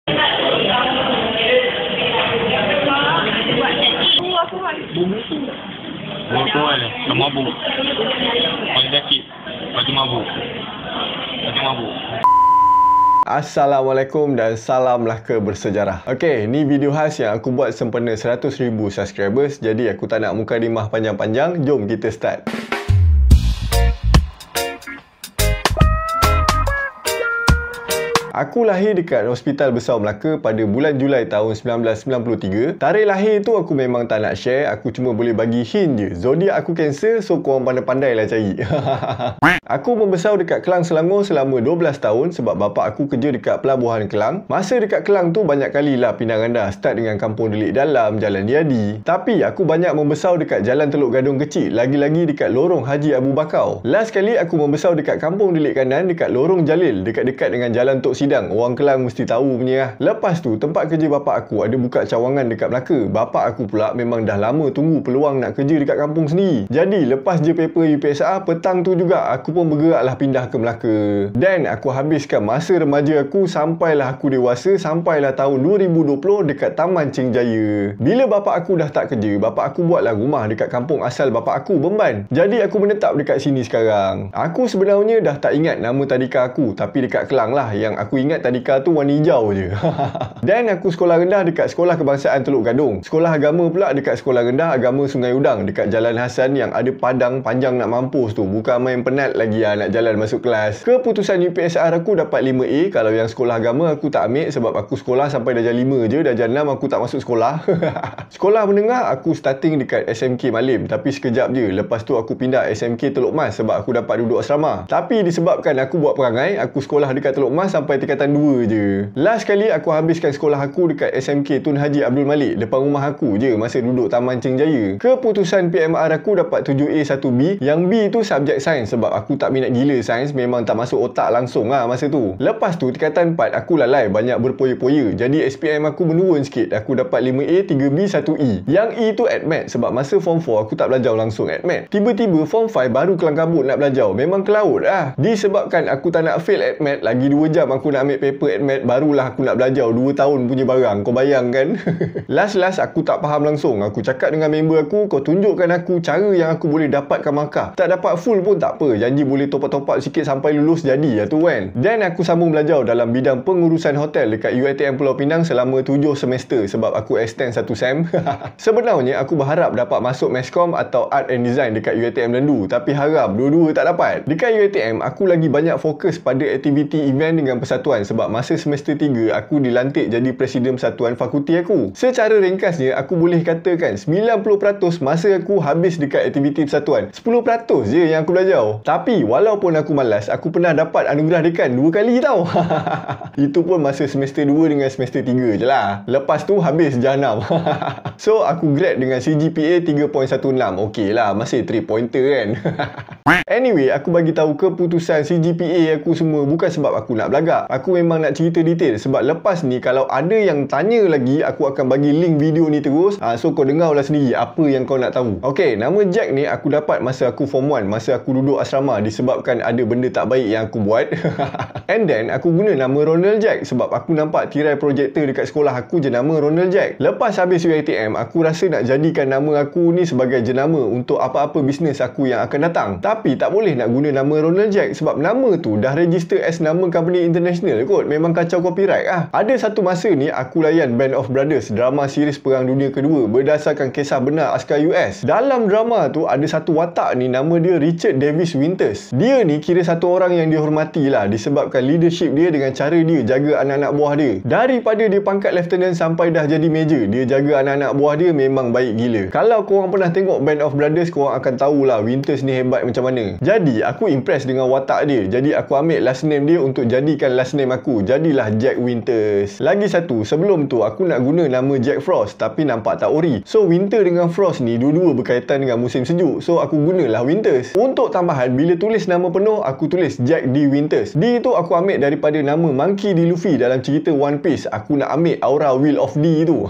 Botol kan, dah mabuk. Pakai jakit, baju mabuk. Baju mabuk. Assalamualaikum dan salamlah kebersejarah. Okey, ni video khas yang aku buat sempena 100,000 subscribers. Jadi aku tak nak mukadimah panjang-panjang, jom kita start. Aku lahir dekat Hospital Besar Melaka pada bulan Julai tahun 1993. Tarikh lahir tu aku memang tak nak share, aku cuma boleh bagi hint je. Zodiak aku Cancer, so korang pandai-pandai lah cari. Aku membesar dekat Kelang, Selangor selama 12 tahun sebab bapak aku kerja dekat Pelabuhan Kelang. Masa dekat Kelang tu banyak kali lah pindah randah. Start dengan Kampung Delik Dalam, Jalan Diadi. Tapi aku banyak membesar dekat Jalan Teluk Gadung Kecil, lagi-lagi dekat Lorong Haji Abu Bakar. Last kali aku membesar dekat Kampung Delik Kanan, dekat Lorong Jalil, dekat-dekat dengan Jalan Tok Sidang. Orang Kelang mesti tahu punya lah. Lepas tu tempat kerja bapak aku ada buka cawangan dekat Melaka. Bapak aku pula memang dah lama tunggu peluang nak kerja dekat kampung sendiri. Jadi lepas je paper UPSR, petang tu juga aku pun bergeraklah pindah ke Melaka. Dan aku habiskan masa remaja aku sampailah aku dewasa, sampailah tahun 2020 dekat Taman Cheng Jaya. Bila bapak aku dah tak kerja, bapak aku buatlah rumah dekat kampung asal bapak aku, Bemban. Jadi aku menetap dekat sini sekarang. Aku sebenarnya dah tak ingat nama tadika aku, tapi dekat Kelang lah yang aku ingat tadika tu warna hijau je. Dan aku sekolah rendah dekat Sekolah Kebangsaan Teluk Gadung. Sekolah agama pula dekat Sekolah Rendah Agama Sungai Udang dekat Jalan Hasan yang ada padang panjang nak mampus tu. Bukan main penat lagi lah nak jalan masuk kelas. Keputusan UPSR aku dapat 5A. Kalau yang sekolah agama aku tak ambil sebab aku sekolah sampai darjah 5 je. Darjah 6 aku tak masuk sekolah. Sekolah menengah aku starting dekat SMK Malim, tapi sekejap je. Lepas tu aku pindah SMK Teluk Mas sebab aku dapat duduk asrama. Tapi disebabkan aku buat perangai, aku sekolah dekat Teluk Mas sampai tingkatan 2 je. Last kali aku habiskan sekolah aku dekat SMK Tun Haji Abdul Malik, depan rumah aku je masa duduk Taman Cheng Jaya. Keputusan PMR aku dapat 7A 1B. Yang B tu subjek sains sebab aku tak minat gila sains, memang tak masuk otak langsung lah masa tu. Lepas tu tingkatan 4 aku lalai banyak berpoya-poya. Jadi SPM aku menurun sikit. Aku dapat 5A 3B 1E. Yang E tu AdMat sebab masa form 4 aku tak belajar langsung AdMat. Tiba-tiba form 5 baru kelang kabut nak belajar. Memang ke laut lah. Disebabkan aku tak nak fail AdMat, lagi 2 jam aku nak ambil paper AdMat, barulah aku nak belajar 2 tahun punya barang. Kau bayang kan? Last aku tak faham langsung. Aku cakap dengan member aku, kau tunjukkan aku cara yang aku boleh dapatkan markah. Tak dapat full pun tak apa, janji boleh top up sikit sampai lulus, jadi lah tu kan. Dan aku sambung belajar dalam bidang pengurusan hotel dekat UiTM Pulau Pinang selama 7 semester sebab aku extend 1 sem. Sebenarnya aku berharap dapat masuk Meskom atau Art and Design dekat UiTM Lendu, tapi harap dua-dua tak dapat. Dekat UiTM aku lagi banyak fokus pada aktiviti event dengan persatuan sebab masa semester 3 aku dilantik jadi presiden persatuan fakulti aku. Secara ringkasnya aku boleh katakan 90% masa aku habis dekat aktiviti persatuan. 10% je yang aku belajar. Tapi walaupun aku malas, aku pernah dapat anugerah dekan 2 kali tau. Itu pun masa semester 2 dengan semester 3 je lah. Lepas tu habis jahanam. So aku grad dengan CGPA 3.16. Okey lah, masih 3 pointer kan. Anyway, aku bagi tahu keputusan CGPA aku semua bukan sebab aku nak belagak. Aku memang nak cerita detail sebab lepas ni kalau ada yang tanya lagi, aku akan bagi link video ni terus. So kau dengarlah sendiri apa yang kau nak tahu. Okay, nama Jack ni aku dapat masa aku form 1, masa aku duduk asrama disebabkan ada benda tak baik yang aku buat. And then aku guna nama Ronald Jack sebab aku nampak tirai projektor dekat sekolah aku jenama Ronald Jack. Lepas habis UiTM, aku rasa nak jadikan nama aku ni sebagai jenama untuk apa-apa bisnes aku yang akan datang. Tapi tak boleh nak guna nama Ronald Jack sebab nama tu dah register as nama company international kot. Memang kacau copyright lah. Ada satu masa ni aku layan Band of Brothers, drama series Perang Dunia Kedua berdasarkan kisah benar askar US. Dalam drama tu ada satu watak ni, nama dia Richard Davis Winters. Dia ni kira satu orang yang dihormati lah disebabkan leadership dia dengan cara dia jaga anak-anak buah dia. Daripada dia pangkat lieutenant sampai dah jadi major, dia jaga anak-anak buah dia memang baik gila. Kalau korang pernah tengok Band of Brothers, korang akan tahulah Winters ni hebat macam mana. Jadi aku impress dengan watak dia. Jadi aku ambil last name dia untuk jadikan last name aku. Jadilah Jack Winters. Lagi satu, sebelum tu aku nak guna nama Jack Frost tapi nampak tak ori. So winter dengan frost ni dua-dua berkaitan dengan musim sejuk. So aku gunalah Winters. Untuk tambahan, bila tulis nama penuh aku tulis Jack D. Winters. D tu aku ambil daripada nama Monkey D. Luffy dalam cerita One Piece. Aku nak ambil aura Will of D tu.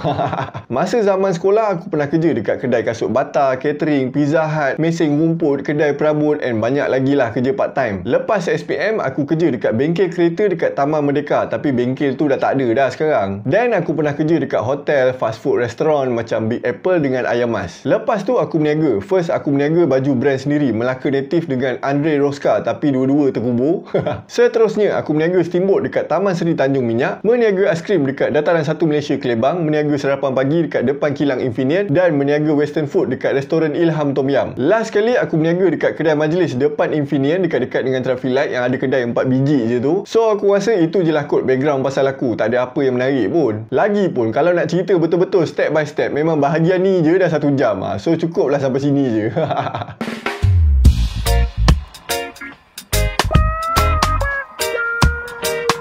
Masa zaman sekolah aku pernah kerja dekat kedai kasut bata, catering, Pizza Hut, mesin rumput, kedai Prabu cabut and banyak lagi lah kerja part time. Lepas SPM, aku kerja dekat bengkel kereta dekat Taman Merdeka, tapi bengkel tu dah tak ada dah sekarang. Dan aku pernah kerja dekat hotel, fast food restaurant macam Big Apple dengan Ayam Mas. Lepas tu aku berniaga. First aku berniaga baju brand sendiri, Melaka Native dengan Andre Rosca, tapi dua-dua terkubur. Seterusnya aku berniaga steamboat dekat Taman Seri Tanjung Minyak, berniaga aiskrim dekat Dataran 1 Malaysia Kelebang, berniaga sarapan pagi dekat depan kilang Infinite, dan berniaga western food dekat restoran Ilham Tom Yam. Last kali aku berniaga dekat kedai majlis depan Infinite, dekat-dekat dengan traffic light yang ada kedai 4 biji je tu. So aku rasa itu je lah kot background pasal aku, tak ada apa yang menarik pun. Lagipun kalau nak cerita betul-betul step by step, memang bahagian ni je dah 1 jam. So cukup lah sampai sini je.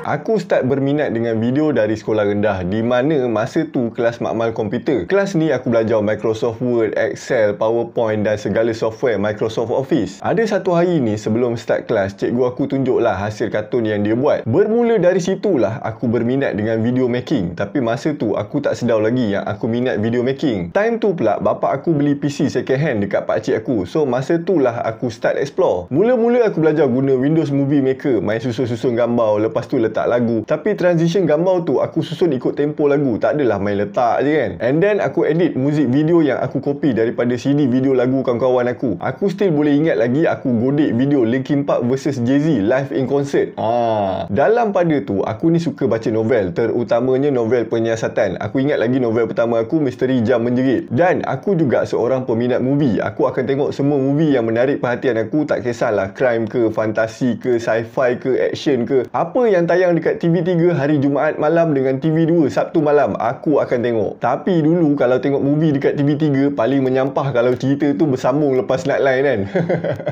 Aku start berminat dengan video dari sekolah rendah, di mana masa tu kelas makmal komputer. Kelas ni aku belajar Microsoft Word, Excel, PowerPoint dan segala software Microsoft Office. Ada satu hari ni sebelum start kelas, cikgu aku tunjuklah hasil kartun yang dia buat. Bermula dari situlah aku berminat dengan video making. Tapi masa tu aku tak sedar lagi yang aku minat video making. Time tu pula bapak aku beli PC second hand dekat pakcik aku. So masa tu lah aku start explore. Mula-mula aku belajar guna Windows Movie Maker, main susun-susun gambar, lepas tu letak lagu. Tapi transition gambar tu aku susun ikut tempo lagu, tak adalah main letak je kan. And then aku edit muzik video yang aku copy daripada CD video lagu kawan-kawan aku. Aku still boleh ingat lagi aku godek video Linkin Park versus Jay-Z live in concert. Dalam pada tu aku ni suka baca novel, terutamanya novel penyiasatan. Aku ingat lagi novel pertama aku Misteri Jam Menjerit. Dan aku juga seorang peminat movie. Aku akan tengok semua movie yang menarik perhatian aku, tak kisahlah crime ke, fantasi ke, sci-fi ke, action ke. Apa yang tayang dekat TV3 hari Jumaat malam dengan TV2 Sabtu malam, aku akan tengok. Tapi dulu kalau tengok movie dekat TV3, paling menyampah kalau cerita tu bersambung lepas nightline kan.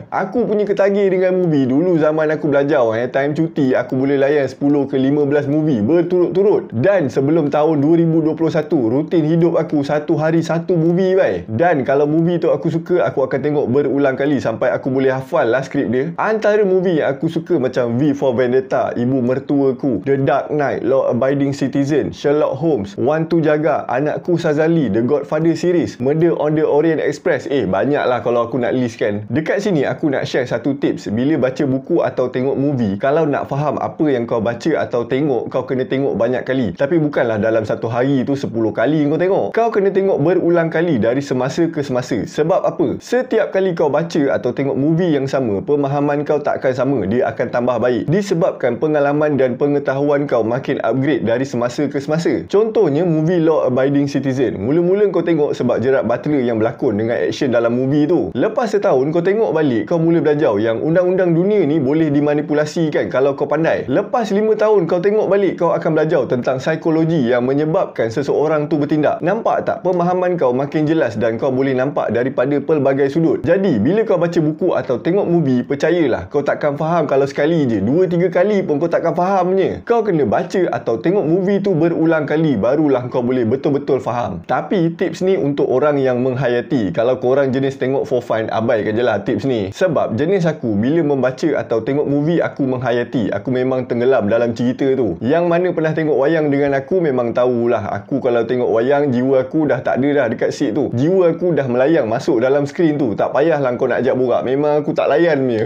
Aku punya ketagih dengan movie. Dulu zaman aku belajar, time cuti aku boleh layan 10 ke 15 movie berturut-turut. Dan sebelum tahun 2021, rutin hidup aku satu hari satu movie bye. Dan kalau movie tu aku suka, aku akan tengok berulang kali sampai aku boleh hafal lah skrip dia. Antara movie yang aku suka macam V for Vendetta, Ibu Mertua Ku, The Dark Knight, Law Abiding Citizen, Sherlock Holmes, One to Jaga, Anakku Sazali, The Godfather series, Murder on the Orient Express. Banyak lah kalau aku nak list kan. Dekat sini aku nak share satu tips bila baca buku atau tengok movie. Kalau nak faham apa yang kau baca atau tengok, kau kena tengok banyak kali. Tapi bukanlah dalam satu hari tu 10 kali kau tengok. Kau kena tengok berulang kali dari semasa ke semasa. Sebab apa? Setiap kali kau baca atau tengok movie yang sama, pemahaman kau tak akan sama. Dia akan tambah baik. Disebabkan pengalaman dan pengetahuan kau makin upgrade dari semasa ke semasa. Contohnya movie Law Abiding Citizen. Mula-mula kau tengok sebab Gerard Butler yang berlakon dengan action dalam movie tu. Lepas setahun kau tengok balik, kau mula belajar yang undang-undang dunia ni boleh dimanipulasi kan kalau kau pandai. Lepas 5 tahun kau tengok balik, kau akan belajar tentang psikologi yang menyebabkan seseorang tu bertindak. Nampak tak? Pemahaman kau makin jelas dan kau boleh nampak daripada pelbagai sudut. Jadi bila kau baca buku atau tengok movie, percayalah kau takkan faham kalau sekali je. 2-3 kali pun kau takkan fahamnya. Kau kena baca atau tengok movie tu berulang kali, barulah kau boleh betul-betul faham. Tapi tips ni untuk orang yang menghayati. Kalau korang jenis tengok for fun, abaikan je lah tips ni. Sebab jenis aku, bila membaca atau tengok movie, aku menghayati. Aku memang tenggelam dalam cerita tu. Yang mana pernah tengok wayang dengan aku memang tahulah. Aku kalau tengok wayang, jiwa aku dah tak ada dah dekat seat tu. Jiwa aku dah melayang masuk dalam skrin tu. Tak payahlah kau nak ajak borak, memang aku tak layan punya.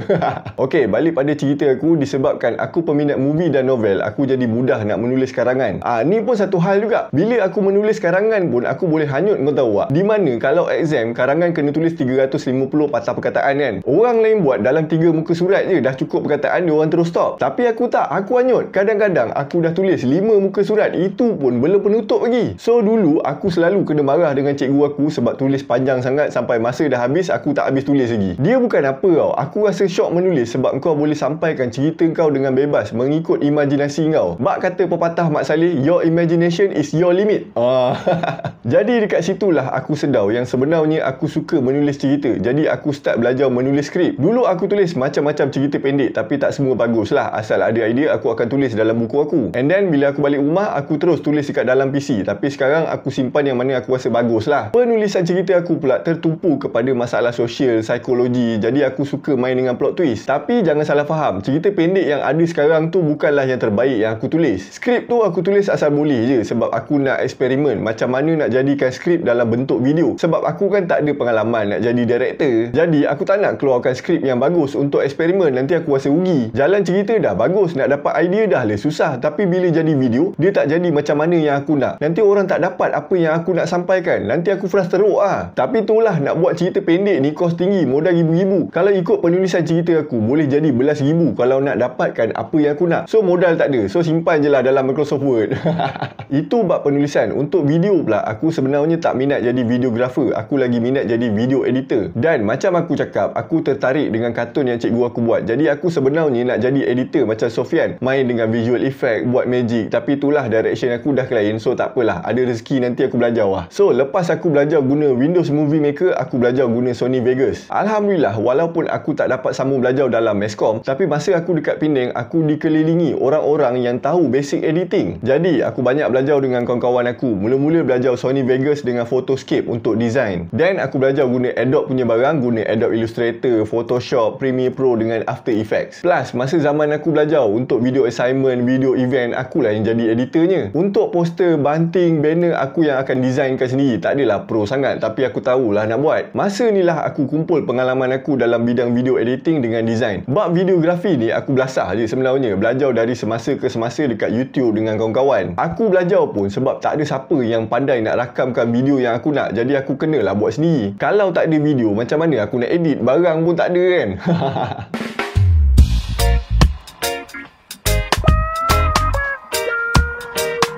Okey, balik pada cerita aku. Disebabkan aku peminat movie dan novel, aku jadi mudah nak menulis karangan. Ni pun satu hal juga. Bila aku menulis karangan pun, aku boleh hanyut, kau tahu tak? Di mana kalau exam, karangan kena tulis 350 patah perkataan kan. Orang lain buat dalam 3 muka surat je, dah cukup perkataan, dia orang terus stop. Tapi aku tak, aku hanyut. Kadang-kadang aku dah tulis 5 muka surat, itu pun belum penutup lagi. So dulu, aku selalu kena marah dengan cikgu aku sebab tulis panjang sangat sampai masa dah habis, aku tak habis tulis lagi. Dia bukan apa tau, aku rasa syok menulis sebab kau boleh sampaikan cerita kau dengan bebas, mengikut imajinasi kau. Bak kata pepatah Mak Saleh, your imagination is your limit. Jadi dekat situlah aku sedar yang sebenarnya aku suka menulis cerita. Jadi aku start belajar menulis skrip. Dulu aku tulis macam-macam cerita pendek, tapi tak semua bagus lah. Asal ada idea, aku akan tulis dalam buku aku. And then bila aku balik rumah, aku terus tulis dekat dalam PC. Tapi sekarang aku simpan yang mana aku rasa bagus lah. Penulisan cerita aku pula tertumpu kepada masalah sosial, psikologi. Jadi aku suka main dengan plot twist. Tapi jangan salah faham, cerita pendek yang ada sekarang tu bukanlah adalah yang terbaik yang aku tulis. Skrip tu aku tulis asal boleh je sebab aku nak eksperimen macam mana nak jadikan skrip dalam bentuk video. Sebab aku kan tak ada pengalaman nak jadi director. Jadi aku tak nak keluarkan skrip yang bagus untuk eksperimen, nanti aku rasa rugi. Jalan cerita dah bagus, nak dapat idea dah lah susah, tapi bila jadi video dia tak jadi macam mana yang aku nak. Nanti orang tak dapat apa yang aku nak sampaikan, nanti aku frust teruk lah. Tapi itulah, nak buat cerita pendek ni kos tinggi, modal ribu-ribu. Kalau ikut penulisan cerita aku boleh jadi belas ribu kalau nak dapatkan apa yang aku nak. So modal tak ada, so simpan je lah dalam Microsoft Word. Itu bab penulisan. Untuk video pula, aku sebenarnya tak minat jadi videographer, aku lagi minat jadi video editor. Dan macam aku cakap, aku tertarik dengan kartun yang cikgu aku buat. Jadi aku sebenarnya nak jadi editor macam Sofian, main dengan visual effect, buat magic. Tapi itulah direction aku dah lain, so tak apalah, ada rezeki nanti aku belajar lah. So lepas aku belajar guna Windows Movie Maker, aku belajar guna Sony Vegas. Alhamdulillah, walaupun aku tak dapat sambung belajar dalam Meskom, tapi masa aku dekat Penang, aku dikelilingi orang-orang yang tahu basic editing. Jadi aku banyak belajar dengan kawan-kawan aku. Mula-mula belajar Sony Vegas dengan Photoscape untuk design. Dan aku belajar guna Adobe punya barang, guna Adobe Illustrator, Photoshop, Premiere Pro dengan After Effects. Plus masa zaman aku belajar untuk video assignment, video event, akulah yang jadi editornya. Untuk poster, banting, banner, aku yang akan designkan sendiri. Tak adalah pro sangat, tapi aku tahulah nak buat. Masa ni lah aku kumpul pengalaman aku dalam bidang video editing dengan design. Bab videografi ni aku belasah je sebenarnya, belajar dari semasa ke semasa dekat YouTube dengan kawan-kawan. Aku belajar pun sebab tak ada siapa yang pandai nak rakamkan video yang aku nak, jadi aku kenalah buat sendiri. Kalau tak ada video, macam mana aku nak edit? Barang pun tak ada kan.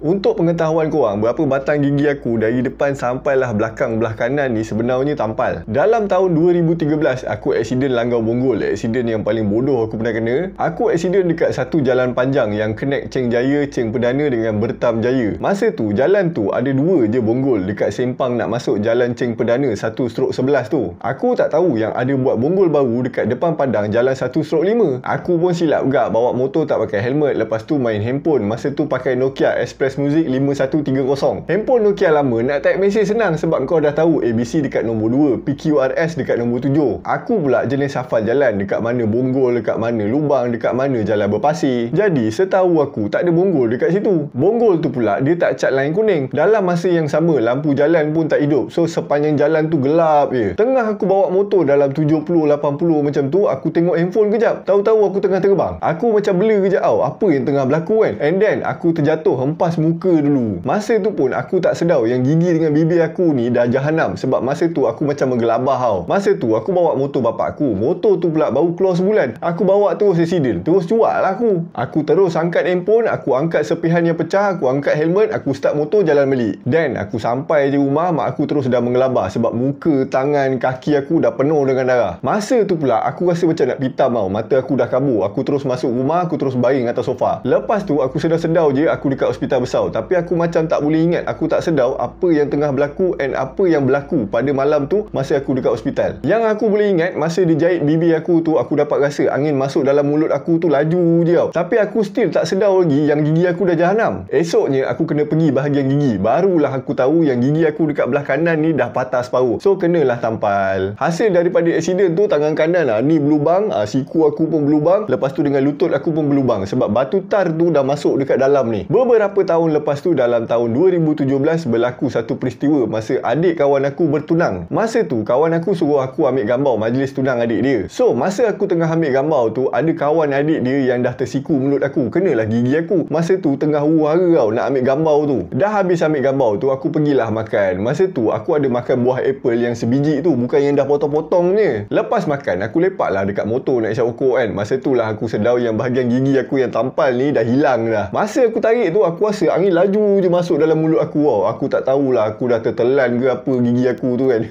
Untuk pengetahuan korang, berapa batang gigi aku dari depan sampailah belakang belah kanan ni sebenarnya tampal. Dalam tahun 2013, aku aksiden langgar bonggol. Aksiden yang paling bodoh aku pernah kena. Aku aksiden dekat satu jalan panjang yang connect Ceng Jaya, Ceng Perdana dengan Bertam Jaya. Masa tu, jalan tu ada dua je bonggol dekat sempang nak masuk jalan Ceng Perdana 1/11 tu. Aku tak tahu yang ada buat bonggol baru dekat depan padang jalan 1/5. Aku pun silap gak bawa motor tak pakai helmet. Lepas tu main handphone. Masa tu pakai Nokia Express Music 5130. Handphone Nokia lama, nak type mesej senang sebab kau dah tahu ABC dekat nombor 2, PQRS dekat nombor 7. Aku pula jenis hafal jalan, dekat mana bonggol, dekat mana lubang, dekat mana jalan berpasir. Jadi setahu aku tak ada bonggol dekat situ. Bonggol tu pula dia tak cat line kuning. Dalam masa yang sama, lampu jalan pun tak hidup. So sepanjang jalan tu gelap je. Tengah aku bawa motor dalam 70-80 macam tu, aku tengok handphone kejap. Tahu-tahu aku tengah terbang. Aku macam blur kejap tau, apa yang tengah berlaku kan. And then aku terjatuh, hempas muka dulu. Masa tu pun aku tak sedar yang gigi dengan bibir aku ni dah jahanam. Sebab masa tu aku macam menggelabah tau. Masa tu aku bawa motor bapak aku. Motor tu pula baru keluar sebulan. Aku bawa terus accident. Terus cuak lah aku. Aku terus angkat handphone, aku angkat sepihan yang pecah, aku angkat helmet, aku start motor jalan balik. Dan aku sampai je rumah, mak aku terus dah menggelabah sebab muka, tangan, kaki aku dah penuh dengan darah. Masa tu pula aku rasa macam nak pitam tau. Mata aku dah kabur. Aku terus masuk rumah, aku terus baring atas sofa. Lepas tu aku sedar-sedar je aku dekat hospital besar. Tapi aku macam tak boleh ingat. Aku tak sedar apa yang tengah berlaku and apa yang berlaku pada malam tu masa aku dekat hospital. Yang aku boleh ingat, masa dia jahit bibir aku tu, aku dapat rasa angin masuk dalam mulut aku tu laju je tau. Tapi aku still tak sedar lagi yang gigi aku dah jahanam. Esoknya aku kena pergi bahagian gigi. Barulah aku tahu yang gigi aku dekat belah kanan ni dah patah separuh. So kenalah tampal. Hasil daripada aksiden tu, tangan kanan lah ni berlubang, siku aku pun berlubang. Lepas tu dengan lutut aku pun berlubang sebab batu tar tu dah masuk dekat dalam ni. Beberapa tahun lepas tu, dalam tahun 2017, berlaku satu peristiwa masa adik kawan aku bertunang. Masa tu kawan aku suruh aku ambil gambar majlis tunang adik dia. So masa aku tengah ambil gambar tu, ada kawan adik dia yang dah tersiku mulut aku, kenalah gigi aku. Masa tu tengah huru-hara tau nak ambil gambar tu. Dah habis ambil gambar tu, aku pergilah makan. Masa tu aku ada makan buah apple yang sebiji tu, bukan yang dah potong-potong je. Lepas makan, aku lepaklah dekat motor nak isap rokok kan. Masa tu lah aku sedar yang bahagian gigi aku yang tampal ni dah hilang dah. Masa aku tarik tu, aku rasa angin laju je masuk dalam mulut aku tau. Aku tak tahulah aku dah tertelan ke apa gigi aku tu kan.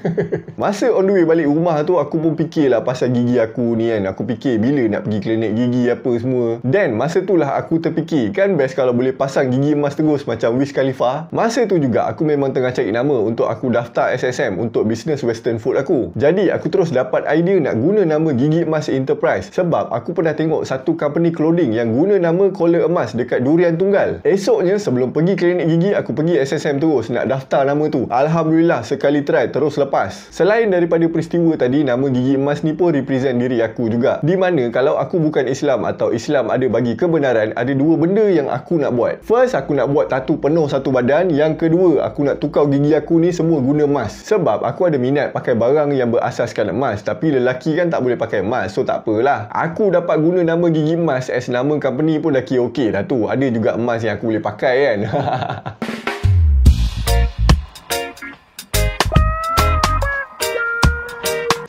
Masa on the way balik rumah tu, aku pun fikirlah pasal gigi aku ni kan. Aku fikir bila nak pergi klinik gigi apa semua. Dan masa tu lah aku terfikir, kan best kalau boleh pasang gigi emas terus macam Wiz Khalifa. Masa tu juga aku memang tengah cari nama untuk aku daftar SSM untuk business western food aku. Jadi aku terus dapat idea nak guna nama Gigi Emas Enterprise sebab aku pernah tengok satu company clothing yang guna nama collar emas dekat Durian Tunggal. Esoknya sebelum Sebelum pergi klinik gigi, aku pergi SSM terus nak daftar nama tu. Alhamdulillah, sekali try terus lepas. Selain daripada peristiwa tadi, nama Gigi Emas ni pun represent diri aku juga. Di mana kalau aku bukan Islam atau Islam ada bagi kebenaran, ada dua benda yang aku nak buat. First, aku nak buat tatu penuh satu badan. Yang kedua, aku nak tukar gigi aku ni semua guna emas. Sebab aku ada minat pakai barang yang berasaskan emas. Tapi lelaki kan tak boleh pakai emas, so tak apalah. Aku dapat guna nama Gigi Emas as nama company pun dah okey dah tu. Ada juga emas yang aku boleh pakai kan.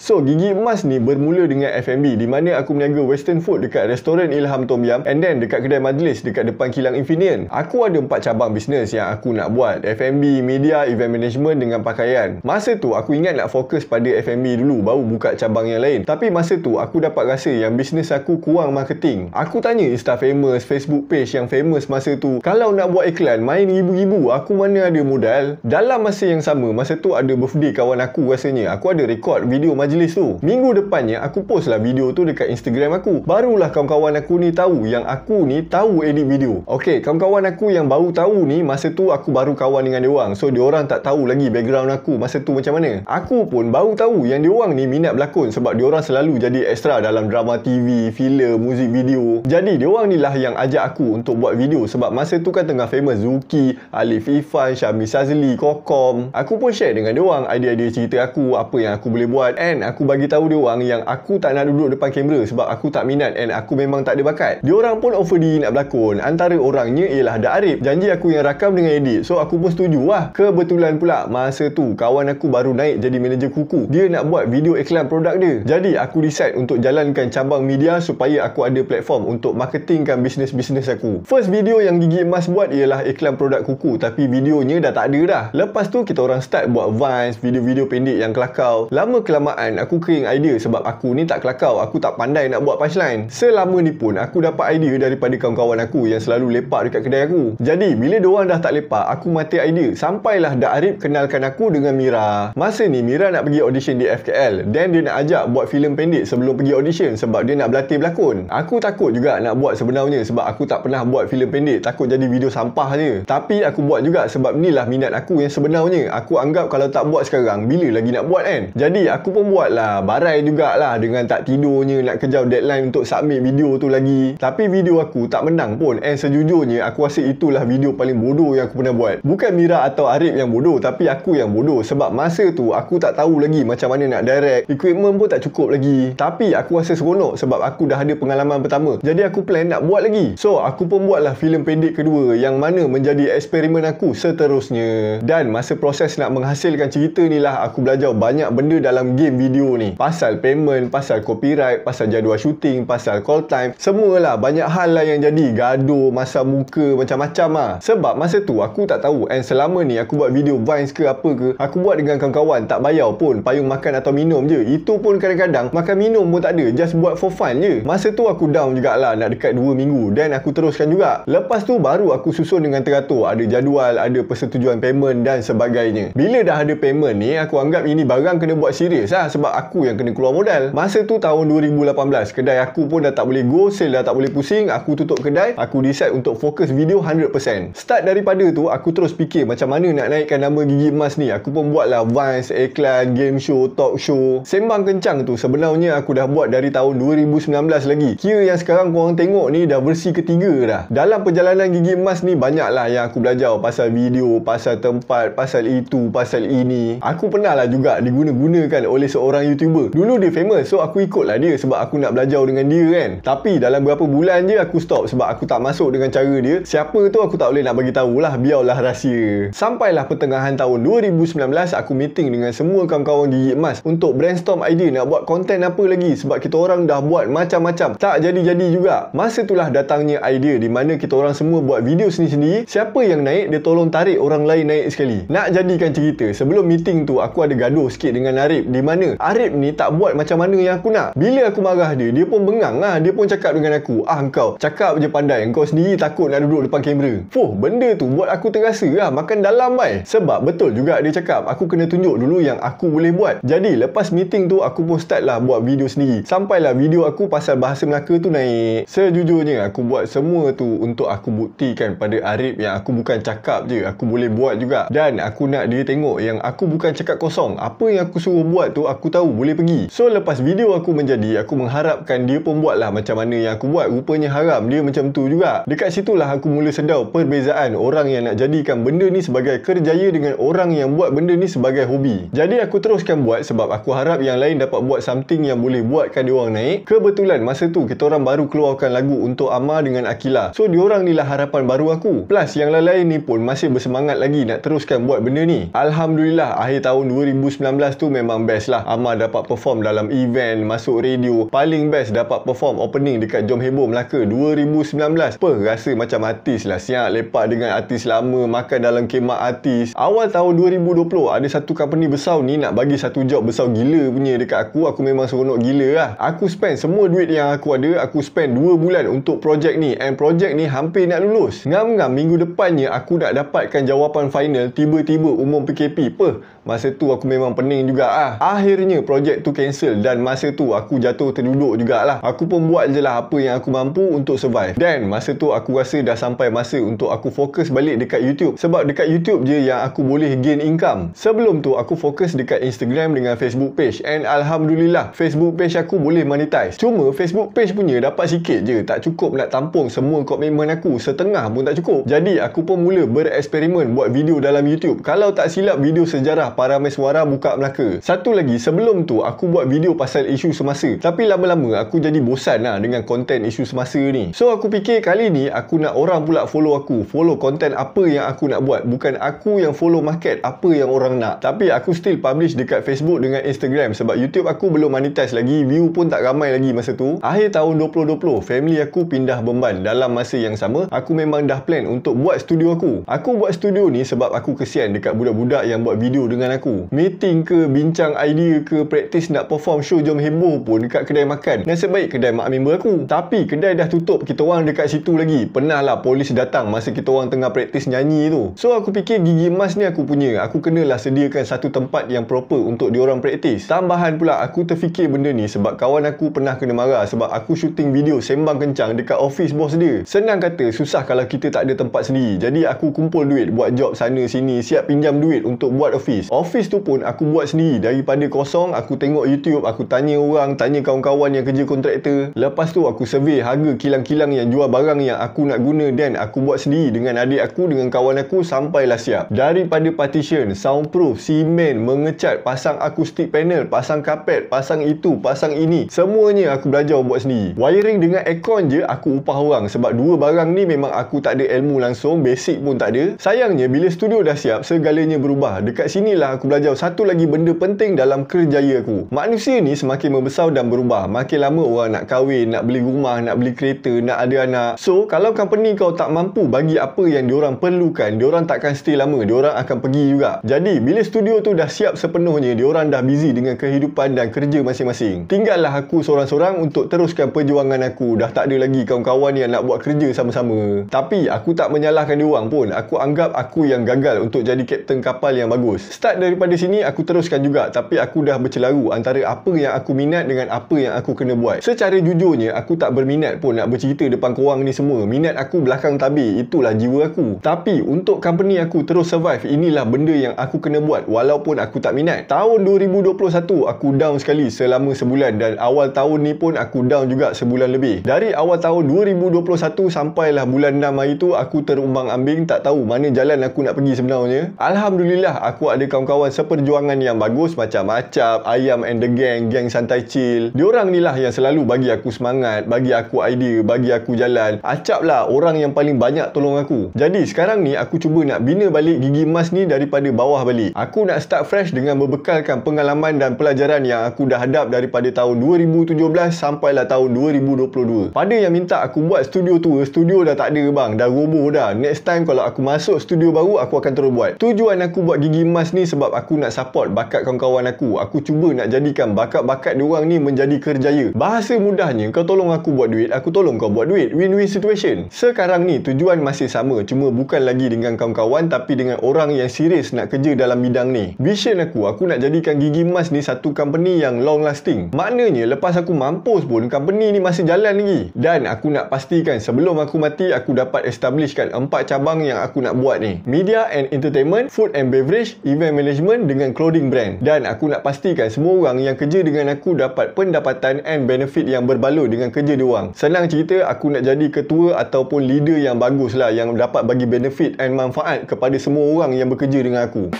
So, Gigi Emas ni bermula dengan F&B, di mana aku meniaga western food dekat restoran Ilham Tom Yam, and then dekat kedai majlis dekat depan kilang Infineon. Aku ada 4 cabang bisnes yang aku nak buat. F&B, media, event management dengan pakaian. Masa tu aku ingat nak fokus pada F&B dulu, baru buka cabang yang lain. Tapi masa tu aku dapat rasa yang bisnes aku kurang marketing. Aku tanya Insta famous, Facebook page yang famous masa tu, kalau nak buat iklan main ribu-ribu, aku mana ada modal. Dalam masa yang sama, masa tu ada birthday kawan aku rasanya. Aku ada record video majlis tu. Minggu depannya aku post lah video tu dekat Instagram aku. Barulah kawan-kawan aku ni tahu yang aku ni tahu edit video. Okay, kawan-kawan aku yang baru tahu ni, masa tu aku baru kawan dengan diorang. So diorang tak tahu lagi background aku masa tu macam mana. Aku pun baru tahu yang diorang ni minat berlakon sebab diorang selalu jadi extra dalam drama TV, filem, muzik video. Jadi diorang ni lah yang ajak aku untuk buat video sebab masa tu kan tengah famous Zuki, Alif Ifan, Syami Sazli, Kokom. Aku pun share dengan diorang idea-idea cerita aku, apa yang aku boleh buat, and aku bagi tahu diorang yang aku tak nak duduk depan kamera sebab aku tak minat and aku memang tak ada bakat. Diorang pun offer diri nak berlakon. Antara orangnya ialah Dak Arif. Janji aku yang rakam dengan edit. So aku pun setuju lah. Kebetulan pula masa tu kawan aku baru naik jadi manager kuku. Dia nak buat video iklan produk dia. Jadi aku decide untuk jalankan cabang media supaya aku ada platform untuk marketingkan bisnes-bisnes aku. First video yang Gigi Emas buat ialah iklan produk kuku, tapi videonya dah tak ada dah. Lepas tu kita orang start buat Vines, video-video pendek yang kelakar. Lama kelamaan aku kering idea sebab aku ni tak kelakar, aku tak pandai nak buat punchline. Selama ni pun aku dapat idea daripada kawan-kawan aku yang selalu lepak dekat kedai aku. Jadi bila diorang dah tak lepak, aku mati idea. Sampailah Dak Arif kenalkan aku dengan Mira. Masa ni Mira nak pergi audition di FKL, dan dia nak ajak buat filem pendek sebelum pergi audition sebab dia nak berlatih berlakon. Aku takut juga nak buat sebenarnya sebab aku tak pernah buat filem pendek, takut jadi video sampah je. Tapi aku buat juga sebab ni lah minat aku yang sebenarnya. Aku anggap kalau tak buat sekarang, bila lagi nak buat kan? Jadi aku pun buat lah, barai jugalah dengan tak tidurnya nak kejar deadline untuk submit video tu lagi. Tapi video aku tak menang pun, and sejujurnya aku rasa itulah video paling bodoh yang aku pernah buat. Bukan Mira atau Arif yang bodoh, tapi aku yang bodoh sebab masa tu aku tak tahu lagi macam mana nak direct, equipment pun tak cukup lagi. Tapi aku rasa seronok sebab aku dah ada pengalaman pertama, jadi aku plan nak buat lagi. So aku pun buatlah filem pendek kedua yang mana menjadi eksperimen aku seterusnya. Dan masa proses nak menghasilkan cerita ni lah aku belajar banyak benda dalam game video ni. Pasal payment, pasal copyright, pasal jadual syuting, pasal call time, semualah banyak hal lah yang jadi gaduh, masa muka, macam-macam lah. Sebab masa tu aku tak tahu, and selama ni aku buat video Vines ke apa ke, aku buat dengan kawan-kawan tak bayar pun, payung makan atau minum je. Itu pun kadang-kadang makan minum pun tak ada, just buat for fun je. Masa tu aku down jugalah, nak dekat 2 minggu, dan aku teruskan juga. Lepas tu baru aku susun dengan teratur, ada jadual, ada persetujuan payment dan sebagainya. Bila dah ada payment ni, aku anggap ini barang kena buat serius lah sebab aku yang kena keluar modal. Masa tu tahun 2018, kedai aku pun dah tak boleh go, sale dah tak boleh pusing, aku tutup kedai. Aku decide untuk fokus video 100%. Start daripada tu, aku terus fikir macam mana nak naikkan nama Gigi Emas ni. Aku pun buatlah Vines, iklan, game show, talk show. Sembang Kencang tu sebenarnya aku dah buat dari tahun 2019 lagi. Kira yang sekarang korang tengok ni dah versi ketiga dah. Dalam perjalanan Gigi Emas ni banyaklah yang aku belajar, pasal video, pasal tempat, pasal itu, pasal ini. Aku pernah lah juga diguna-gunakan oleh seorang YouTuber. Dulu dia famous, so aku ikutlah dia sebab aku nak belajar dengan dia kan. Tapi dalam beberapa bulan je aku stop sebab aku tak masuk dengan cara dia. Siapa tu aku tak boleh nak bagi tahulah, biarlah rahsia. Sampailah pertengahan tahun 2019, aku meeting dengan semua kawan-kawan Gigi Emas untuk brainstorm idea nak buat konten apa lagi sebab kita orang dah buat macam-macam, tak jadi-jadi juga. Masa itulah datangnya idea di mana kita orang semua buat video sendiri-sendiri. Siapa yang naik, dia tolong tarik orang lain naik sekali. Nak jadikan cerita, sebelum meeting tu aku ada gaduh sikit dengan Arif, di mana Arif ni tak buat macam mana yang aku nak. Bila aku marah dia, dia pun bengang lah. Dia pun cakap dengan aku, kau cakap je pandai, kau sendiri takut nak duduk depan kamera. Benda tu buat aku terasa lah makan dalam bai. Sebab betul juga dia cakap, aku kena tunjuk dulu yang aku boleh buat. Jadi lepas meeting tu, aku pun start lah buat video sendiri. Sampailah video aku pasal bahasa Melaka tu naik. Sejujurnya aku buat semua tu untuk aku buktikan pada Arif yang aku bukan cakap je, aku boleh buat juga. Dan aku nak dia tengok yang aku bukan cakap kosong. Apa yang aku suruh buat tu aku tahu boleh pergi. So lepas video aku menjadi, aku mengharapkan dia pun buat lah macam mana yang aku buat. Rupanya haram dia macam tu juga. Dekat situlah aku mula sedar perbezaan orang yang nak jadikan benda ni sebagai kerjaya dengan orang yang buat benda ni sebagai hobi. Jadi aku teruskan buat sebab aku harap yang lain dapat buat something yang boleh buatkan diorang naik. Kebetulan masa tu kita orang baru keluarkan lagu untuk Amar dengan Akila. So diorang ni lah harapan baru aku. Plus yang lain-lain ni pun masih bersemangat lagi nak teruskan buat benda ni. Alhamdulillah akhir tahun 2019 tu memang best lah. Amar dapat perform dalam event, masuk radio. Paling best dapat perform opening dekat Jom Heboh Melaka 2019. Rasa macam artis lah. Siap lepak dengan artis lama, makan dalam kemah artis. Awal tahun 2020 ada satu company besar ni nak bagi satu job besar gila punya dekat aku. Aku memang seronok gila lah. Aku spend semua duit yang aku ada. Aku spend 2 bulan untuk projek ni. And projek ni hampir nak lulus. Ngam-ngam minggu depannya aku nak dapatkan jawapan final. Tiba-tiba umum PKP. Masa tu aku memang pening juga lah. Akhirnya projek tu cancel. Dan masa tu aku jatuh terduduk jugalah. Aku pun buat je lah apa yang aku mampu untuk survive. Dan masa tu aku rasa dah sampai masa untuk aku fokus balik dekat YouTube. Sebab dekat YouTube je yang aku boleh gain income. Sebelum tu aku fokus dekat Instagram dengan Facebook page. And Alhamdulillah Facebook page aku boleh monetize. Cuma Facebook page punya dapat sikit je. Tak cukup nak tampung semua komitmen aku. Setengah pun tak cukup. Jadi aku pun mula bereksperimen buat video dalam YouTube. Kalau tak silap video sejarah para Meswara buka Melaka. Satu lagi sebelum tu aku buat video pasal isu semasa. Tapi lama-lama aku jadi bosan lah dengan konten isu semasa ni. So aku fikir kali ni aku nak orang pula follow aku. Follow konten apa yang aku nak buat. Bukan aku yang follow market apa yang orang nak. Tapi aku still publish dekat Facebook dengan Instagram. Sebab YouTube aku belum monetize lagi. View pun tak ramai lagi masa tu. Akhir tahun 2020 family aku pindah Beban. Dalam masa yang sama aku memang dah plan untuk buat studio aku. Aku buat studio ni sebab aku kesian dekat budak-budak yang buat video dengan aku. Meeting ke, bincang idea ke, praktis nak perform show Jom Heboh pun dekat kedai makan. Nasib baik kedai mak member aku. Tapi kedai dah tutup. Kita orang dekat situ lagi. Pernah lah polis datang masa kita orang tengah praktis nyanyi tu. So aku fikir gigi emas ni aku punya. Aku kenalah sediakan satu tempat yang proper untuk diorang praktis. Tambahan pula aku terfikir benda ni sebab kawan aku pernah kena marah sebab aku syuting video sembang kencang dekat office bos dia. Senang kata susah kalau kita tak ada tempat sendiri. Jadi aku kumpul duit buat job sana sini, siap pinjam duit untuk buat office. Office tu pun aku buat sendiri. Daripada kosong aku tengok YouTube, aku tanya orang, tanya kawan-kawan yang kerja kontraktor. Lepas tu aku survey harga kilang-kilang yang jual barang yang aku nak guna dan aku buat sendiri dengan adik aku, dengan kawan aku sampailah siap. Daripada partition, soundproof, simen, mengecat, pasang akustik panel, pasang kapet, pasang itu, pasang ini. Semuanya aku belajar buat sendiri. Wiring dengan aircon je aku upah orang sebab dua barang ni memang aku tak ada ilmu langsung, basic pun tak ada. Sayangnya bila studio dah siap, segalanya berubah. Dekat sinilah aku belajar satu lagi benda penting dalam kerjaya aku. Manusia ni semakin membesar dan berubah. Makin lama orang nak kahwin, nak beli rumah, nak beli kereta, nak ada anak. So kalau company kau tak mampu bagi apa yang diorang perlukan, diorang takkan stay lama, diorang akan pergi juga. Jadi bila studio tu dah siap sepenuhnya, diorang dah busy dengan kehidupan dan kerja masing-masing. Tinggallah aku seorang-seorang untuk teruskan perjuangan aku. Dah tak ada lagi kawan-kawan yang nak buat kerja sama-sama. Tapi aku tak menyalahkan diorang pun. Aku anggap aku yang gagal untuk jadi kapten kapal yang bagus. Start daripada sini aku teruskan juga. Tapi aku dah bercelaru antara apa yang aku minat dengan apa yang aku kena buat. Secara jujurnya aku tak berminat pun nak bercerita depan korang ni semua. Minat aku belakang tabir. Itulah jiwa aku. Tapi untuk company aku terus survive, inilah benda yang aku kena buat walaupun aku tak minat. Tahun 2021 aku down sekali selama sebulan dan awal tahun ni pun aku down juga sebulan lebih. Dari awal tahun 2021 sampailah bulan 6 hari tu aku terumbang-ambing, tak tahu mana jalan aku nak pergi sebenarnya. Alhamdulillah aku ada kawan-kawan seperjuangan yang bagus macam Acap, Ayam and the Gang, Gang Santai Chill. Diorang ni lah yang selalu bagi aku semangat, bagi aku idea, bagi aku jalan. Acap lah orang yang paling banyak tolong aku. Jadi sekarang ni aku cuba nak bina balik Gigi Emas ni daripada bawah balik. Aku nak start fresh dengan berbekalkan pengalaman dan pelajaran yang aku dah hadap daripada tahun 2017 sampailah tahun 2022. Pada yang minta aku buat studio tu, studio dah tak ada bang, dah roboh dah. Next time kalau aku masuk studio baru aku akan terus buat. Tujuan aku buat Gigi Emas ni sebab aku nak support bakat kawan-kawan aku. Aku aku cuba nak jadikan bakat-bakat diorang ni menjadi kerjaya. Bahasa mudahnya, kau tolong aku buat duit, aku tolong kau buat duit. Win-win situation. Sekarang ni tujuan masih sama, cuma bukan lagi dengan kawan-kawan tapi dengan orang yang serius nak kerja dalam bidang ni. Vision aku nak jadikan Gigi Emas ni satu company yang long lasting. Maknanya lepas aku mampus pun company ni masih jalan lagi. Dan aku nak pastikan sebelum aku mati aku dapat establishkan 4 cabang yang aku nak buat ni. Media and entertainment, food and beverage, event management dengan clothing brand. Dan aku nak pastikan semua orang yang kerja dengan aku dapat pendapatan and benefit yang berbaloi dengan kerja diorang. Senang cerita, aku nak jadi ketua ataupun leader yang bagus lah, yang dapat bagi benefit and manfaat kepada semua orang yang bekerja dengan aku.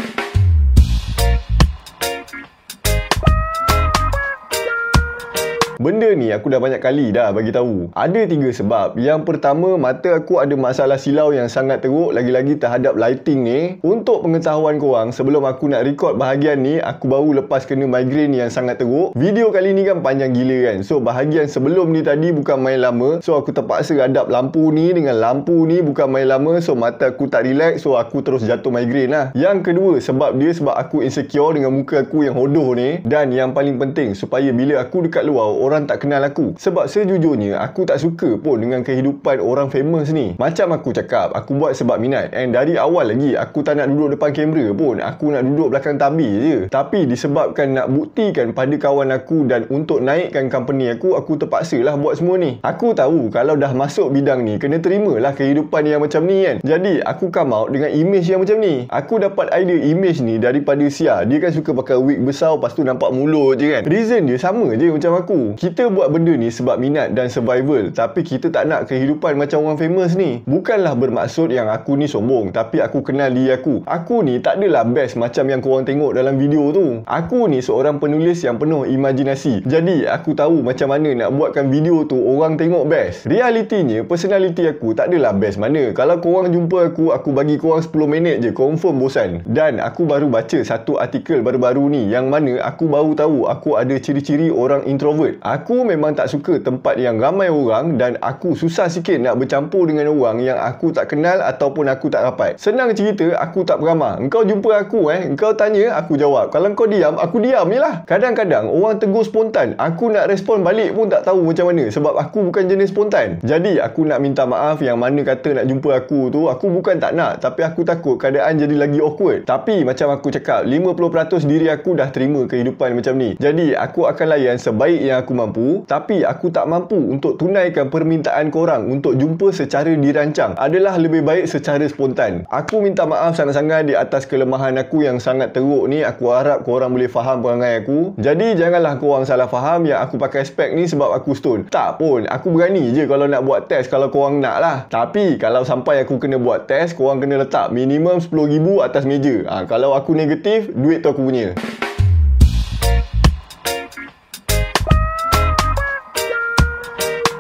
Benda ni aku dah banyak kali dah bagi tahu. Ada 3 sebab. Yang pertama, mata aku ada masalah silau yang sangat teruk, lagi-lagi terhadap lighting ni. Untuk pengetahuan korang, sebelum aku nak record bahagian ni, aku baru lepas kena migraine yang sangat teruk. Video kali ni kan panjang gila kan. So bahagian sebelum ni tadi bukan main lama. So aku terpaksa hadap lampu ni dengan lampu ni bukan main lama. So mata aku tak relax. So aku terus jatuh migraine lah. Yang kedua sebab aku insecure dengan muka aku yang hodoh ni. Dan yang paling penting, supaya bila aku dekat luar, orang tak kenal aku. Sebab sejujurnya aku tak suka pun dengan kehidupan orang famous ni. Macam aku cakap, aku buat sebab minat. And dari awal lagi aku tak nak duduk depan kamera pun. Aku nak duduk belakang tabir je. Tapi disebabkan nak buktikan pada kawan aku dan untuk naikkan company aku terpaksa lah buat semua ni. Aku tahu kalau dah masuk bidang ni, kena terimalah kehidupan yang macam ni kan. Jadi aku come out dengan image yang macam ni. Aku dapat idea image ni daripada Sia. Dia kan suka pakai wig besar, lepas tu nampak mulut je kan. Reason dia sama je macam aku. Kita buat benda ni sebab minat dan survival. Tapi kita tak nak kehidupan macam orang famous ni. Bukanlah bermaksud yang aku ni sombong, tapi aku kenal diri aku. Aku ni tak adalah best macam yang korang tengok dalam video tu. Aku ni seorang penulis yang penuh imajinasi. Jadi aku tahu macam mana nak buatkan video tu orang tengok best. Realitinya, personality aku tak adalah best mana. Kalau korang jumpa aku bagi korang 10 minit je, confirm bosan. Dan aku baru baca satu artikel baru-baru ni, yang mana aku baru tahu aku ada ciri-ciri orang introvert. Aku memang tak suka tempat yang ramai orang dan aku susah sikit nak bercampur dengan orang yang aku tak kenal ataupun aku tak rapat. Senang cerita, aku tak beramah. Engkau jumpa aku engkau tanya, aku jawab. Kalau kau diam, aku diam je lah. Kadang-kadang orang tegur spontan, aku nak respon balik pun tak tahu macam mana sebab aku bukan jenis spontan. Jadi aku nak minta maaf yang mana kata nak jumpa aku tu, aku bukan tak nak, tapi aku takut keadaan jadi lagi awkward. Tapi macam aku cakap, 50% diri aku dah terima kehidupan macam ni. Jadi aku akan layan sebaik yang aku mampu. Tapi aku tak mampu untuk tunaikan permintaan korang untuk jumpa secara dirancang. Adalah lebih baik secara spontan. Aku minta maaf sangat-sangat di atas kelemahan aku yang sangat teruk ni. Aku harap korang boleh faham perangai aku. Jadi janganlah korang salah faham yang aku pakai spek ni sebab aku stone. Tak pun, aku berani je kalau nak buat test kalau korang nak lah. Tapi kalau sampai aku kena buat test, korang kena letak minimum 10,000 atas meja. Kalau aku negatif, duit tu aku punya.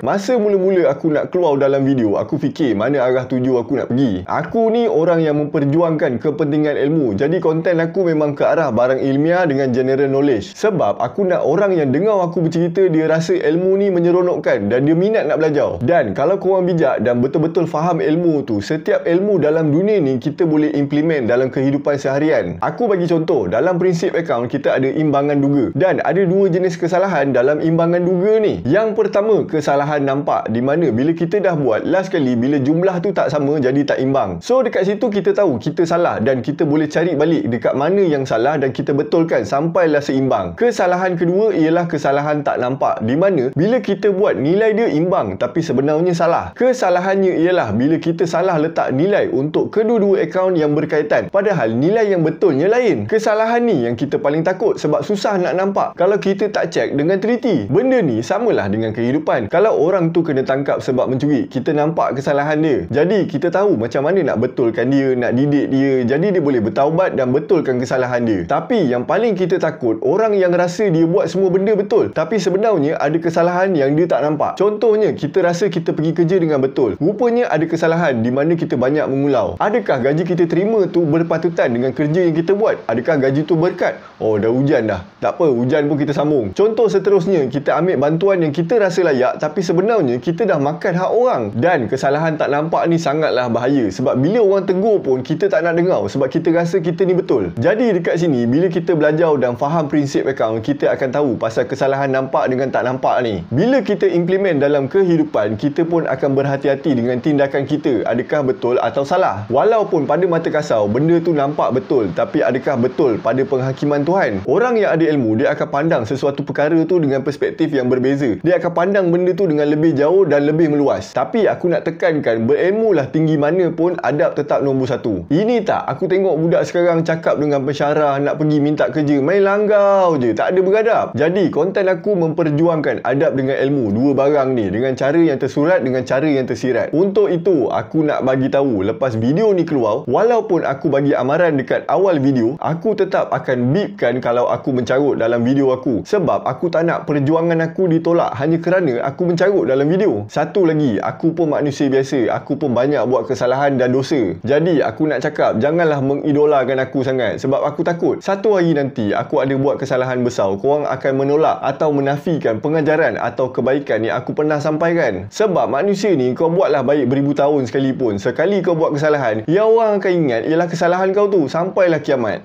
Masa mula-mula aku nak keluar dalam video, aku fikir mana arah tuju aku nak pergi. Aku ni orang yang memperjuangkan kepentingan ilmu. Jadi konten aku memang ke arah barang ilmiah dengan general knowledge. Sebab aku nak orang yang dengar aku bercerita, dia rasa ilmu ni menyeronokkan dan dia minat nak belajar. Dan kalau korang bijak dan betul-betul faham ilmu tu, setiap ilmu dalam dunia ni kita boleh implement dalam kehidupan seharian. Aku bagi contoh, dalam prinsip akaun kita ada imbangan duga. Dan ada 2 jenis kesalahan dalam imbangan duga ni. Yang pertama, kesalahan nampak, di mana bila kita dah buat last kali, bila jumlah tu tak sama, jadi tak imbang. So dekat situ kita tahu kita salah dan kita boleh cari balik dekat mana yang salah dan kita betulkan sampailah seimbang. Kesalahan kedua ialah kesalahan tak nampak, di mana bila kita buat nilai dia imbang tapi sebenarnya salah. Kesalahannya ialah bila kita salah letak nilai untuk kedua-dua akaun yang berkaitan, padahal nilai yang betulnya lain. Kesalahan ni yang kita paling takut sebab susah nak nampak kalau kita tak cek dengan teliti. Benda ni samalah dengan kehidupan. Kalau orang tu kena tangkap sebab mencuri, kita nampak kesalahan dia. Jadi kita tahu macam mana nak betulkan dia, nak didik dia, jadi dia boleh bertaubat dan betulkan kesalahan dia. Tapi yang paling kita takut, orang yang rasa dia buat semua benda betul, tapi sebenarnya ada kesalahan yang dia tak nampak. Contohnya, kita rasa kita pergi kerja dengan betul, rupanya ada kesalahan di mana kita banyak mengulau. Adakah gaji kita terima tu berpatutan dengan kerja yang kita buat? Adakah gaji tu berkat? Oh, dah hujan dah. Tak apa, hujan pun kita sambung. Contoh seterusnya, kita ambil bantuan yang kita rasa layak, tapi sebenarnya kita dah makan hak orang. Dan kesalahan tak nampak ni sangatlah bahaya, sebab bila orang tegur pun kita tak nak dengar sebab kita rasa kita ni betul. Jadi dekat sini bila kita belajar dan faham prinsip akaun, kita akan tahu pasal kesalahan nampak dengan tak nampak ni. Bila kita implement dalam kehidupan, kita pun akan berhati-hati dengan tindakan kita, adakah betul atau salah. Walaupun pada mata kasar benda tu nampak betul, tapi adakah betul pada penghakiman Tuhan? Orang yang ada ilmu, dia akan pandang sesuatu perkara tu dengan perspektif yang berbeza. Dia akan pandang benda tu dengan lebih jauh dan lebih meluas. Tapi aku nak tekankan, berilmulah tinggi mana pun, adab tetap nombor satu. Ini tak, aku tengok budak sekarang cakap dengan pensyarah nak pergi minta kerja, main langgau je, tak ada beradab. Jadi konten aku memperjuangkan adab dengan ilmu, dua barang ni, dengan cara yang tersurat, dengan cara yang tersirat. Untuk itu aku nak bagi tahu, lepas video ni keluar, walaupun aku bagi amaran dekat awal video, aku tetap akan beepkan kalau aku mencarut dalam video aku, sebab aku tak nak perjuangan aku ditolak hanya kerana aku mencarut dalam video. Satu lagi, aku pun manusia biasa, aku pun banyak buat kesalahan dan dosa. Jadi aku nak cakap, janganlah mengidolakan aku sangat, sebab aku takut satu hari nanti aku ada buat kesalahan besar, korang akan menolak atau menafikan pengajaran atau kebaikan yang aku pernah sampaikan. Sebab manusia ni, kau buatlah baik beribu tahun sekalipun, sekali kau buat kesalahan, yang orang akan ingat ialah kesalahan kau tu sampailah kiamat.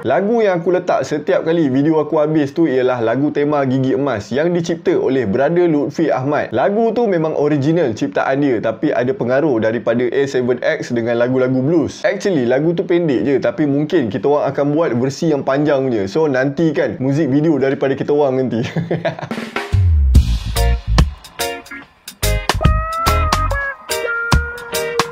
Lagu yang aku letak setiap kali video aku habis tu ialah lagu tema Gigi Emas yang dicipta oleh Brother Lutfi Ahmad. Lagu tu memang original ciptaan dia, tapi ada pengaruh daripada A7X dengan lagu-lagu blues. Actually lagu tu pendek je, tapi mungkin kita orang akan buat versi yang panjang je. So nantikan muzik video daripada kita orang nanti.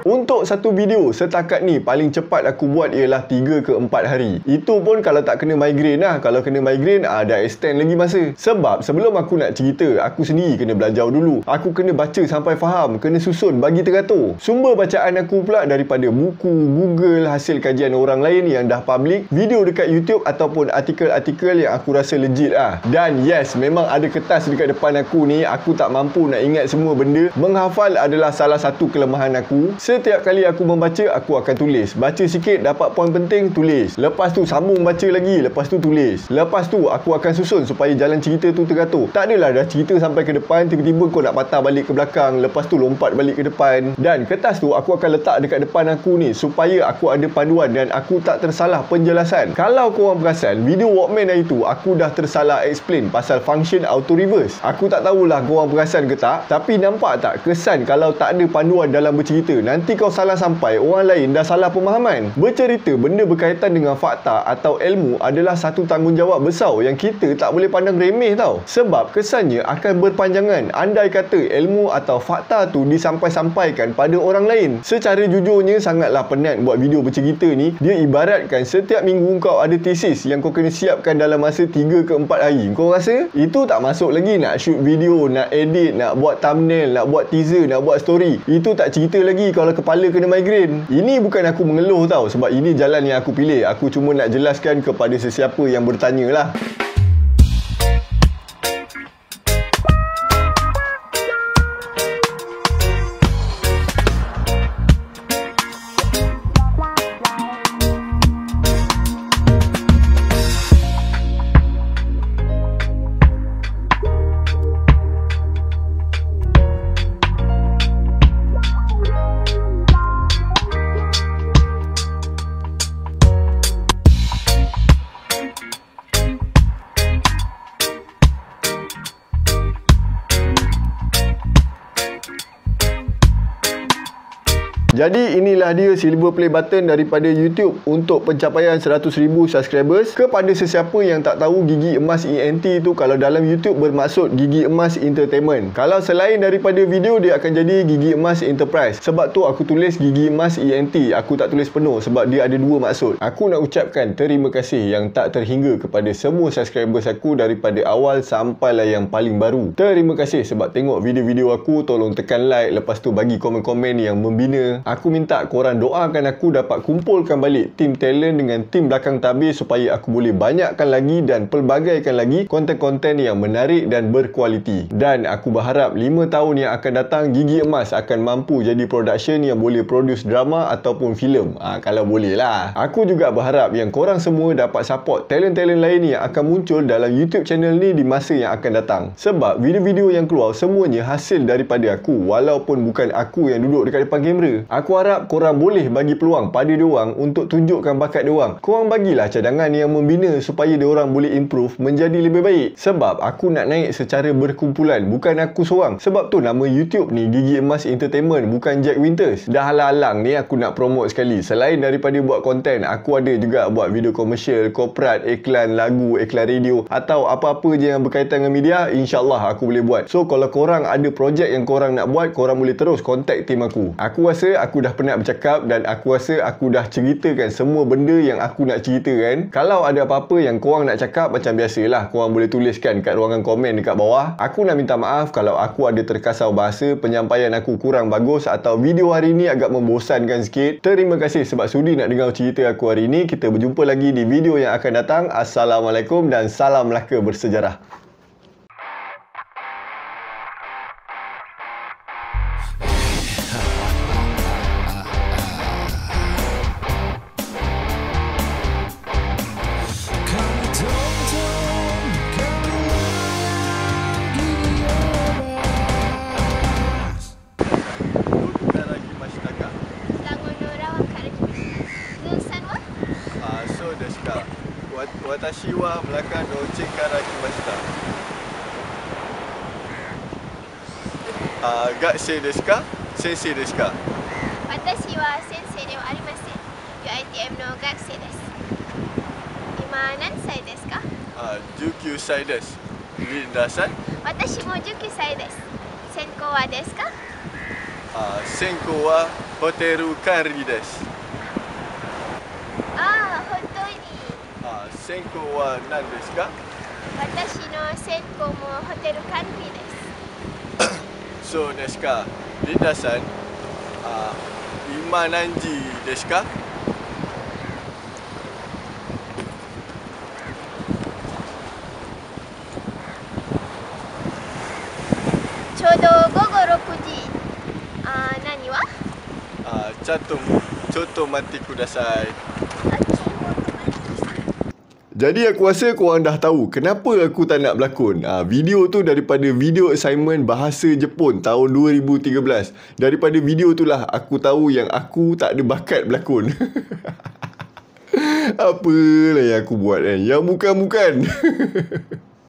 Untuk satu video setakat ni paling cepat aku buat ialah 3 ke 4 hari. Itu pun kalau tak kena migraine lah. Kalau kena migraine dah extend lagi masa. Sebab sebelum aku nak cerita, aku sendiri kena belajar dulu. Aku kena baca sampai faham, kena susun bagi teratur. Sumber bacaan aku pula daripada buku, Google, hasil kajian orang lain yang dah public, video dekat YouTube ataupun artikel-artikel yang aku rasa legit lah. Dan yes, memang ada kertas dekat depan aku ni. Aku tak mampu nak ingat semua benda. Menghafal adalah salah satu kelemahan aku. Setiap kali aku membaca, aku akan tulis. Baca sikit, dapat poin penting, tulis. Lepas tu sambung baca lagi, lepas tu tulis. Lepas tu aku akan susun supaya jalan cerita tu teratur. Tak adalah dah cerita sampai ke depan, tiba-tiba kau nak patah balik ke belakang, lepas tu lompat balik ke depan. Dan kertas tu aku akan letak dekat depan aku ni supaya aku ada panduan dan aku tak tersalah penjelasan. Kalau korang perasan, video Walkman hari tu aku dah tersalah explain pasal function auto reverse. Aku tak tahulah korang perasan ke tak, tapi nampak tak kesan kalau tak ada panduan dalam bercerita, nanti kau salah sampai, orang lain dah salah pemahaman. Bercerita benda berkaitan dengan fakta atau ilmu adalah satu tanggungjawab besar yang kita tak boleh pandang remeh tau. Sebab kesannya akan berpanjangan andai kata ilmu atau fakta tu disampai-sampaikan pada orang lain. Secara jujurnya sangatlah penat buat video bercerita ni. Dia ibaratkan setiap minggu kau ada tesis yang kau kena siapkan dalam masa 3 ke 4 hari. Kau rasa? Itu tak masuk lagi nak shoot video, nak edit, nak buat thumbnail, nak buat teaser, nak buat story. Itu tak cerita lagi kalau kepala kena migraine. Ini bukan aku mengeluh tau, sebab ini jalan yang aku pilih. Aku cuma nak jelaskan kepada sesiapa yang bertanya lah. Jadi inilah dia silver play button daripada YouTube untuk pencapaian 100,000 subscribers. Kepada sesiapa yang tak tahu, Gigi Emas ENT tu kalau dalam YouTube bermaksud Gigi Emas Entertainment. Kalau selain daripada video, dia akan jadi Gigi Emas Enterprise. Sebab tu aku tulis Gigi Emas ENT. Aku tak tulis penuh sebab dia ada dua maksud. Aku nak ucapkan terima kasih yang tak terhingga kepada semua subscribers aku daripada awal sampailah yang paling baru. Terima kasih sebab tengok video-video aku. Tolong tekan like, lepas tu bagi komen-komen yang membina. Aku minta korang doakan aku dapat kumpulkan balik tim talent dengan tim belakang tabir supaya aku boleh banyakkan lagi dan pelbagaikan lagi konten-konten yang menarik dan berkualiti. Dan aku berharap 5 tahun yang akan datang Gigi Emas akan mampu jadi production yang boleh produce drama ataupun filem. Kalau boleh lah. Aku juga berharap yang korang semua dapat support talent-talent lain yang akan muncul dalam YouTube channel ni di masa yang akan datang. Sebab video-video yang keluar semuanya hasil daripada aku, walaupun bukan aku yang duduk dekat depan kamera. Aku harap korang boleh bagi peluang pada diorang untuk tunjukkan bakat diorang. Korang bagilah cadangan yang membina supaya diorang boleh improve menjadi lebih baik. Sebab aku nak naik secara berkumpulan, bukan aku seorang. Sebab tu nama YouTube ni Gigi Emas Entertainment, bukan Jack Winters. Dah halang-halang ni aku nak promote sekali. Selain daripada buat konten, aku ada juga buat video komersial, korporat, iklan lagu, iklan radio atau apa-apa je yang berkaitan dengan media, insyaAllah aku boleh buat. So kalau korang ada projek yang korang nak buat, korang boleh terus contact tim aku. Aku rasa aku dah penat bercakap dan aku rasa aku dah ceritakan semua benda yang aku nak ceritakan. Kalau ada apa-apa yang korang nak cakap, macam biasalah, korang boleh tuliskan kat ruangan komen dekat bawah. Aku nak minta maaf kalau aku ada terkasar bahasa, penyampaian aku kurang bagus atau video hari ni agak membosankan sikit. Terima kasih sebab sudi nak dengar cerita aku hari ni. Kita berjumpa lagi di video yang akan datang. Assalamualaikum dan salam Melaka bersejarah. Watashi wa Melaka no Chikara kimashita. Gakusei desu ka? Sensei desu ka? Watashi wa sensei de wa arimasen. UITM no gakusei desu. Ima nansai desu ka? 19 歳です。リンダさん。私も19歳です。専攻はですか？専攻はホテル管理です。本当に。専攻は何ですか？私の専攻もホテル管理です。そうですか。リンダさん、今何時ですか？ちょうど午後6時。何は？ちょっと待ってください。Jadi aku rasa korang dah tahu kenapa aku tak nak berlakon. Video tu daripada video assignment bahasa Jepun tahun 2013. Daripada video tu lah aku tahu yang aku tak ada bakat berlakon. Apalah yang aku buat kan, yang bukan-bukan.